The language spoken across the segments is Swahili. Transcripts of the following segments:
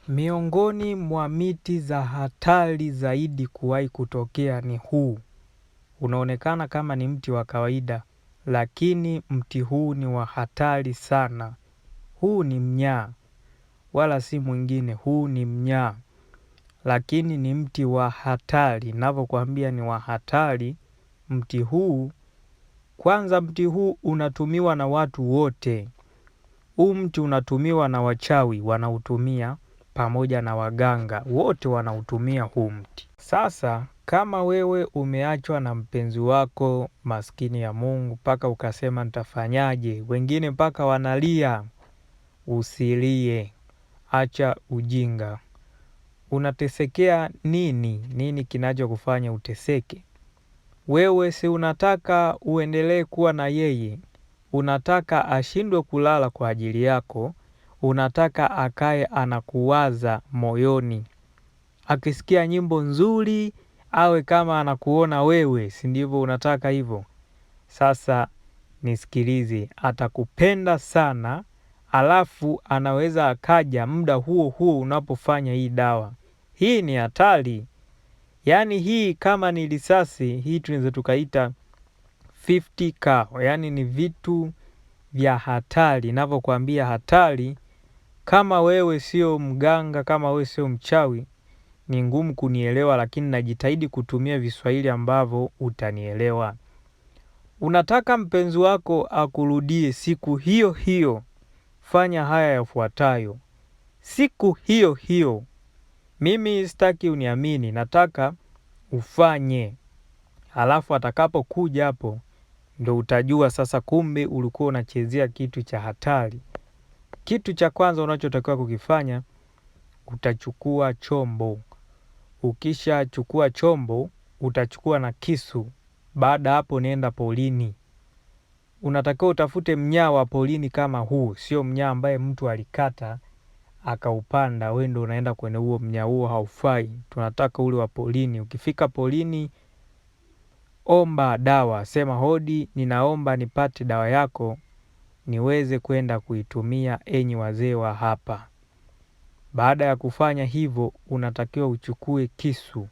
Miongoni mwa miti za hatari zaidi kuwahi kutokea ni huu. Unaonekana kama ni mti wa kawaida, lakini mti huu ni wa hatari sana. Huu ni mnyaa, wala si mwingine. Huu ni mnyaa, lakini ni mti wa hatari. Ninavyokuambia ni wa hatari. Mti huu, kwanza mti huu unatumiwa na watu wote. Huu mti unatumiwa na wachawi, wanautumia pamoja na waganga, wote wanautumia huu mti. Sasa kama wewe umeachwa na mpenzi wako, maskini ya Mungu, mpaka ukasema nitafanyaje, wengine mpaka wanalia, usilie, acha ujinga. Unatesekea nini? Nini kinacho kufanya uteseke? Wewe si unataka uendelee kuwa na yeye? Unataka ashindwe kulala kwa ajili yako? Unataka akae anakuwaza moyoni, akisikia nyimbo nzuri awe kama anakuona wewe, si ndivyo unataka hivyo? Sasa nisikilize, atakupenda sana, alafu anaweza akaja muda huo huo unapofanya hii dawa. Hii ni hatari. Yaani hii kama ni risasi, hii tunaweza tukaita 50K. Yaani ni vitu vya hatari. Ninavyokuambia hatari. Kama wewe sio mganga, kama wewe sio mchawi, ni ngumu kunielewa, lakini najitahidi kutumia viswahili ambavyo utanielewa. Unataka mpenzi wako akurudie siku hiyo hiyo, fanya haya yafuatayo. Siku hiyo hiyo. Mimi sitaki uniamini, nataka ufanye. Alafu atakapo kuja hapo, ndo utajua sasa kumbe ulikuwa unachezea kitu cha hatari. Kitu cha kwanza unachotakiwa kukifanya, utachukua chombo. Ukisha chukua chombo, utachukua na kisu. Baada hapo nenda polini. Unatakiwa utafute mnyaa wa polini kama huu, sio mnyaa ambaye mtu alikata akaupanda, wewe ndio unaenda kwenye huo mnyaa. Huo haufai. Tunataka ule wa polini. Ukifika polini, omba dawa, sema hodi, ninaomba nipate dawa yako niweze kwenda kuitumia, enyi wazee wa hapa. Baada ya kufanya hivyo, unatakiwa uchukue kisu.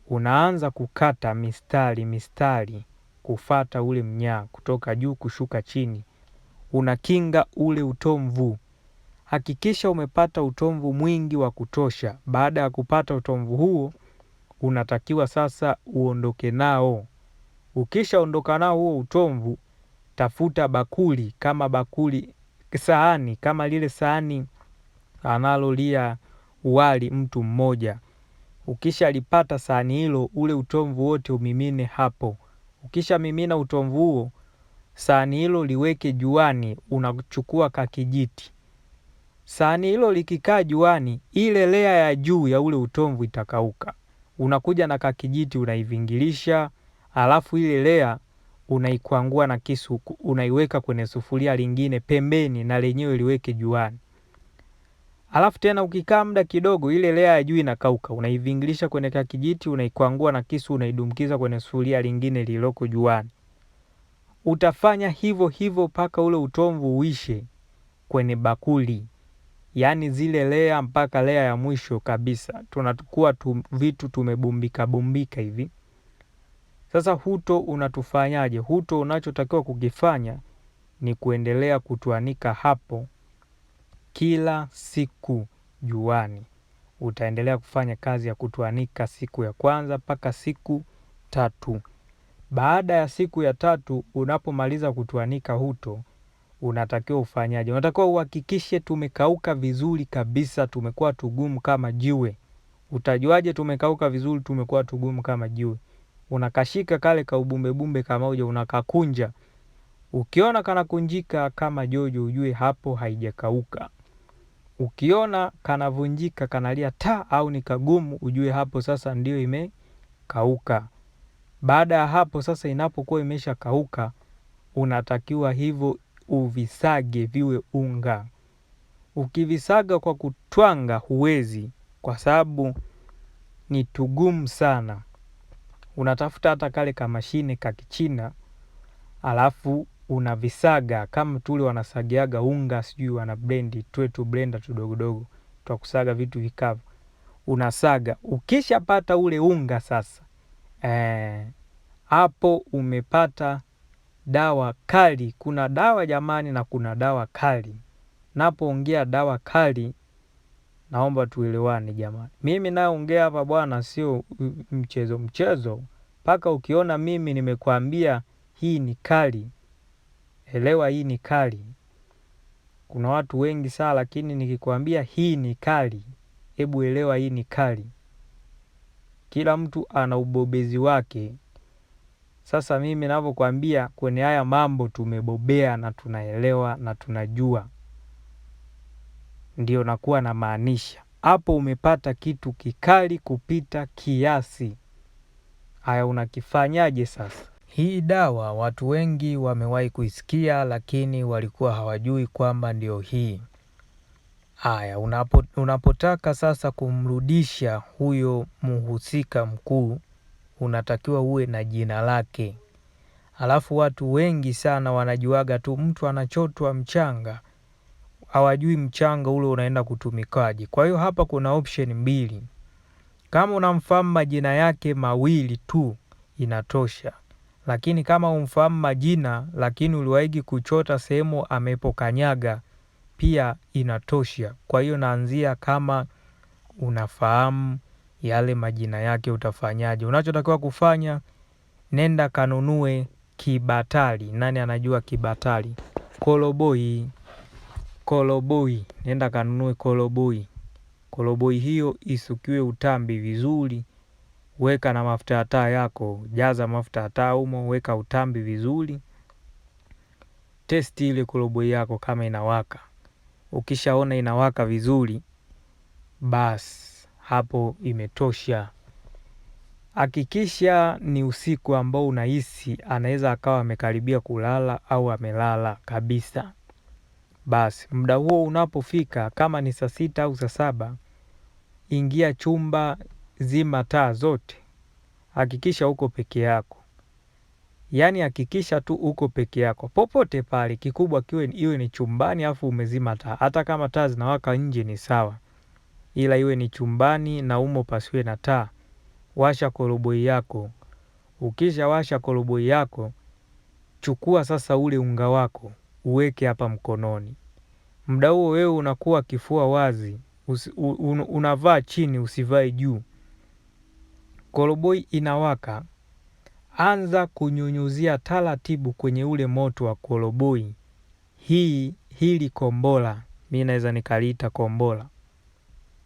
Unaanza kukata mistari kufata ule mnyaa kutoka juu kushuka chini. Unakinga ule utomvu. Hakikisha umepata utomvu mwingi wa kutosha. Baada ya kupata utomvu huo, unatakiwa sasa uondoke nao. Ukisha ondoka nao huo utomvu, tafuta bakuli, kama bakuli, sahani, kama lile sahani analolia wali mtu mmoja. Ukisha lipata sahani hilo, ule utomvu wote umimine hapo. Ukisha mimina utomvu huo, sahani hilo liweke juani. Unachukua kakijiti. Sahani hilo likikaa juani, ile lea ya juu ya ule utomvu itakauka. Unakuja na kakijiti unaivingilisha, alafu ile lea unaikwangua na kisu, unaiweka kwenye sufuria lingine pembeni na lenyewe liweke juani. Alafu tena ukikaa muda kidogo, ile lea ya juu inakauka, unaivingilisha kwenye kakijiti, unaikwangua na kisu, unaidumkiza kwenye sufuria lingine lililoko juani. Utafanya hivyo hivyo mpaka ule utomvu uishe kwenye bakuli. Yaani zile lea mpaka lea ya mwisho kabisa. Tunatukua vitu tumebumbika bumbika hivi. Sasa huto unatufanyaje? Huto unachotakiwa kukifanya ni kuendelea kutuanika hapo kila siku juani. Utaendelea kufanya kazi ya kutuanika siku ya kwanza mpaka siku 3. Baada ya siku ya 3 unapomaliza kutuanika huto, unatakiwa ufanyaje? Unatakiwa uhakikishe tumekauka vizuri kabisa, tumekuwa tugumu kama jiwe. Utajuaje tumekauka vizuri, tumekuwa tugumu kama jiwe? Unakashika kale kaubumbe bumbe kama uje, unakakunja. Ukiona kanakunjika kama jojo, ujue hapo haijakauka. Ukiona kanavunjika kanalia ta au ni kagumu, ujue hapo sasa ndio imekauka. Baada ya hapo sasa, inapokuwa imesha kauka, unatakiwa hivyo uvisage viwe unga. Ukivisaga kwa kutwanga huwezi, kwa sababu ni tugumu sana. Unatafuta hata kale kamashine kakichina, alafu unavisaga kama tule wanasagiaga unga, sijui wana blendi, tuwe tu blender tudogo dogo. wakati wa kusaga vitu vikavu. Unasaga, ukishapata ule unga sasa, hapo umepata dawa kali. Kuna dawa jamani, na kuna dawa kali. Napoongea dawa kali, naomba tuelewane jamani. Mimi naongea hapa bwana, sio mchezo mchezo. Paka ukiona mimi nimekwambia hii ni kali, elewa hii ni kali. Kuna watu wengi sana, lakini nikikwambia hii ni kali, hebu elewa hii ni kali. Kila mtu ana ubobezi wake. Sasa mimi ninapokuambia kwenye haya mambo tumebobea na tunaelewa na tunajua, ndio nakuwa na maanisha. Hapo umepata kitu kikali kupita kiasi. Haya, unakifanyaje sasa? Hii dawa watu wengi wamewahi kuisikia, lakini walikuwa hawajui kwamba ndio hii. Haya, unapotaka sasa kumrudisha huyo mhusika mkuu, unatakiwa uwe na jina lake. Alafu watu wengi sana wanajuaga tu mtu anachotwa mchanga, hawajui mchanga ule unaenda kutumikaje. Kwa hiyo hapa kuna option mbili. Kama unamfahamu majina yake mawili tu inatosha. Lakini kama umfahamu majina lakini uliwahi kuchota sehemu amepokanyaga, pia inatosha. Kwa hiyo naanzia kama unafahamu yale majina yake utafanyaje. Unachotakiwa kufanya, nenda kanunue kibatari. Nani anajua kibatari? Koroboi. Nenda kanunue koroboi. Koroboi hiyo isukiwe utambi vizuri. Weka na mafuta ya taa yako, jaza mafuta ya taa humo, weka utambi vizuri. Testi ile koroboi yako kama inawaka. Ukishaona inawaka vizuri, basi hapo imetosha. Hakikisha ni usiku ambao unahisi anaweza akawa amekaribia kulala au amelala kabisa. Basi muda huo unapofika, kama ni saa 6 au saa 7, ingia chumba, zima taa zote. Hakikisha uko peke yako. Yaani hakikisha tu uko peke yako. Popote pale, kikubwa iwe ni chumbani afu umezima taa. Hata kama taa zinawaka nje ni sawa, ila iwe ni chumbani na umo pasiwe na taa. Washa koroboi yako. Ukisha washa koroboi yako, chukua sasa ule unga wako, uweke hapa mkononi. Muda huo wewe unakuwa kifua wazi, unavaa chini, usivae juu. Koroboi inawaka, anza kunyunyuzia taratibu kwenye ule moto wa koroboi. Hili kombola, mimi naweza nikaliita kombola.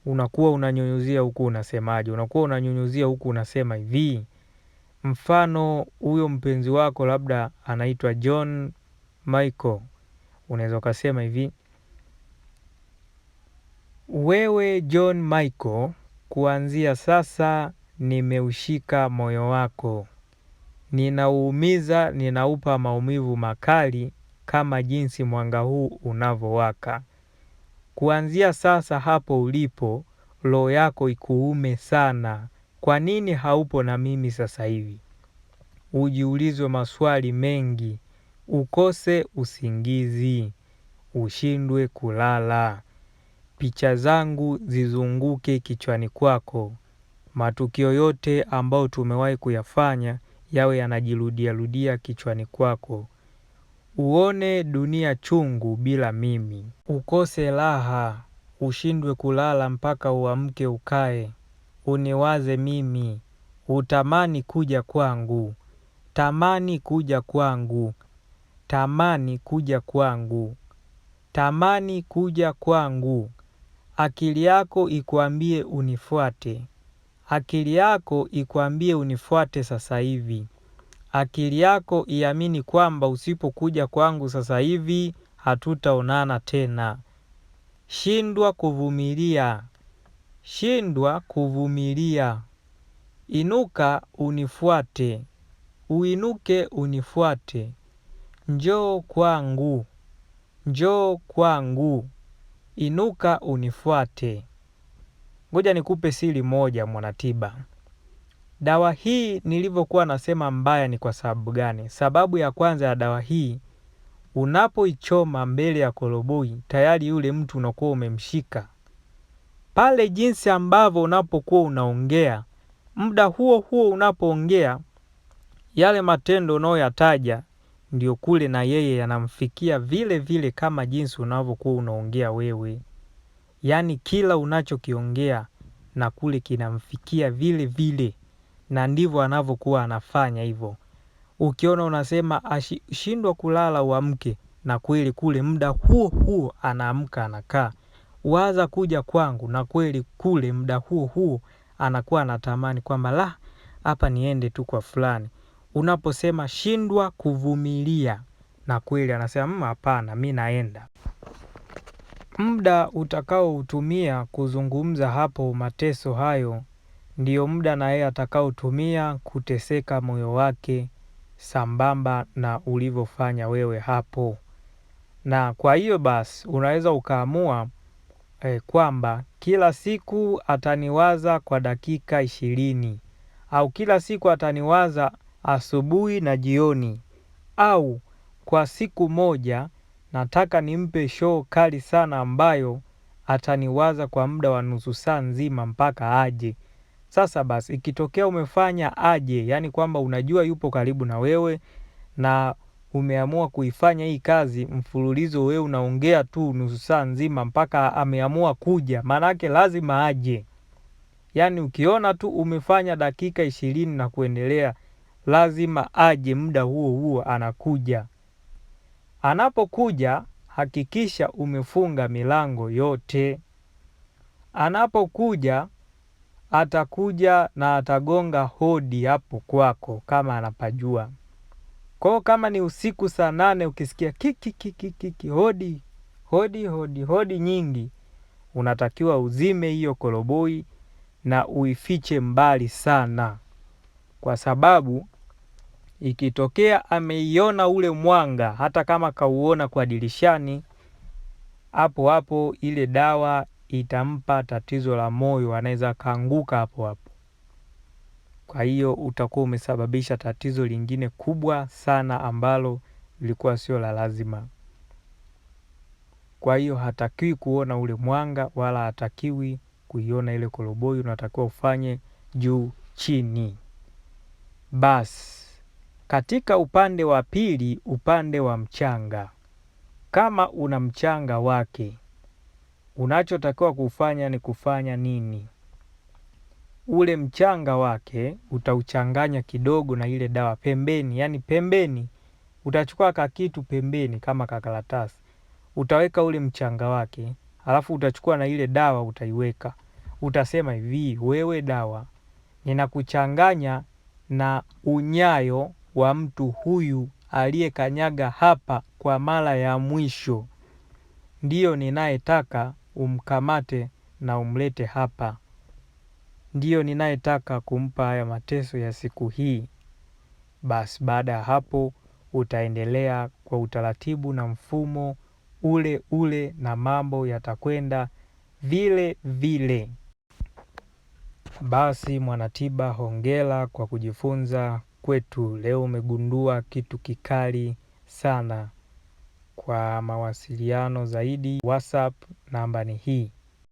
Unakuwa unanyunyuzia huku unasemaje? Unakuwa unanyunyuzia huku unasema hivi. Mfano huyo mpenzi wako labda anaitwa John Michael. Unaweza kusema hivi: wewe John Michael, kuanzia sasa nimeushika moyo wako. Ninauumiza, ninaupa maumivu makali kama jinsi mwanga huu unavowaka. Kuanzia sasa hapo ulipo, roho yako ikuume sana. Kwa nini haupo na mimi sasa hivi? Ujiulizwe maswali mengi, ukose usingizi, ushindwe kulala. Picha zangu zizunguke kichwani kwako. Matukio yote ambao tumewahi kuyafanya yawe yanajirudia kichwani kwako. Uone dunia chungu bila mimi. Ukose raha, ushindwe kulala mpaka uamke ukae. Uniwaze mimi, utamani kuja kwangu. Tamani kuja kwangu. Tamani kuja kwangu. Tamani kuja kwangu. Akili yako ikuambie unifuate. Akili yako ikuambie unifuate sasa hivi. Akili yako iamini kwamba usipokuja kwangu sasa hivi hatutaonana tena. Shindwa kuvumilia. Shindwa kuvumilia. Inuka unifuate. Uinuke unifuate. Njoo kwangu. Njoo kwangu. Inuka unifuate. Ngoja nikupe siri moja mwanatiba. Dawa hii nilivyokuwa nasema mbaya ni kwa sababu gani? Sababu ya kwanza ya dawa hii, unapoichoma mbele ya koroboi, tayari yule mtu unakuwa umemshika. pale jinsi ambavyo unapokuwa unaongea, muda huo huo unapoongea, yale matendo unayoyataja ndio kule na yeye yanamfikia vile vile kama jinsi unavyokuwa unaongea wewe. Yaani kila unachokiongea na kule kinamfikia vile vile, na ndivyo anavyokuwa anafanya hivyo. Ukiona unasema ashindwa kulala uamke, na kweli kule muda huo huo anaamka anakaa. Waza kuja kwangu, na kweli kule muda huo huo anakuwa anatamani kwamba la, hapa niende tu kwa fulani. Unaposema shindwa kuvumilia, na kweli anasema hapana, mimi naenda. Muda utakao utumia kuzungumza hapo mateso hayo, ndiyo muda na yeye atakao tumia kuteseka moyo wake sambamba na ulivyofanya wewe hapo. Na kwa hiyo basi unaweza ukaamua kwamba kila siku ataniwaza kwa dakika 20, au kila siku ataniwaza asubuhi na jioni, au kwa siku moja nataka nimpe show kali sana ambayo ataniwaza kwa muda wa nusu saa nzima mpaka aje. Sasa basi ikitokea umefanya aje, yani kwamba unajua yupo karibu na wewe na umeamua kuifanya hii kazi mfululizo, wewe unaongea tu nusu saa nzima mpaka ameamua kuja, manake lazima aje. Yani ukiona tu umefanya dakika 20 na kuendelea, lazima aje, muda huo huo anakuja. Anapokuja hakikisha umefunga milango yote. Anapokuja atakuja na atagonga hodi hapo kwako kama anapajua. Kwa kama ni usiku saa 8 ukisikia kiki hodi hodi hodi hodi nyingi, unatakiwa uzime hiyo koroboi na uifiche mbali sana, kwa sababu ikitokea ameiona ule mwanga, hata kama kauona kwa dirishani, hapo hapo ile dawa itampa tatizo la moyo, anaweza kaanguka hapo hapo. Kwa hiyo utakuwa umesababisha tatizo lingine kubwa sana ambalo lilikuwa sio la lazima. Kwa hiyo hatakiwi kuona ule mwanga wala hatakiwi kuiona ile koroboi, unatakiwa ufanye juu chini. Bas, katika upande wa pili, upande wa mchanga, kama una mchanga wake, unachotakiwa kufanya ni kufanya nini? Ule mchanga wake utauchanganya kidogo na ile dawa pembeni, yani pembeni utachukua kakitu pembeni kama kakaratasi, utaweka ule mchanga wake, alafu utachukua na ile dawa utaiweka. Utasema hivi, wewe dawa, ninakuchanganya na unyayo wa mtu huyu aliyekanyaga hapa kwa mara ya mwisho, ndiyo ninayetaka umkamate na umlete hapa, ndiyo ninayetaka kumpa haya mateso ya siku hii. Basi baada ya hapo utaendelea kwa utaratibu na mfumo ule ule, na mambo yatakwenda vile vile. Basi mwanatiba, hongera kwa kujifunza kwetu leo. Umegundua kitu kikali sana. Kwa mawasiliano zaidi, WhatsApp namba ni hii.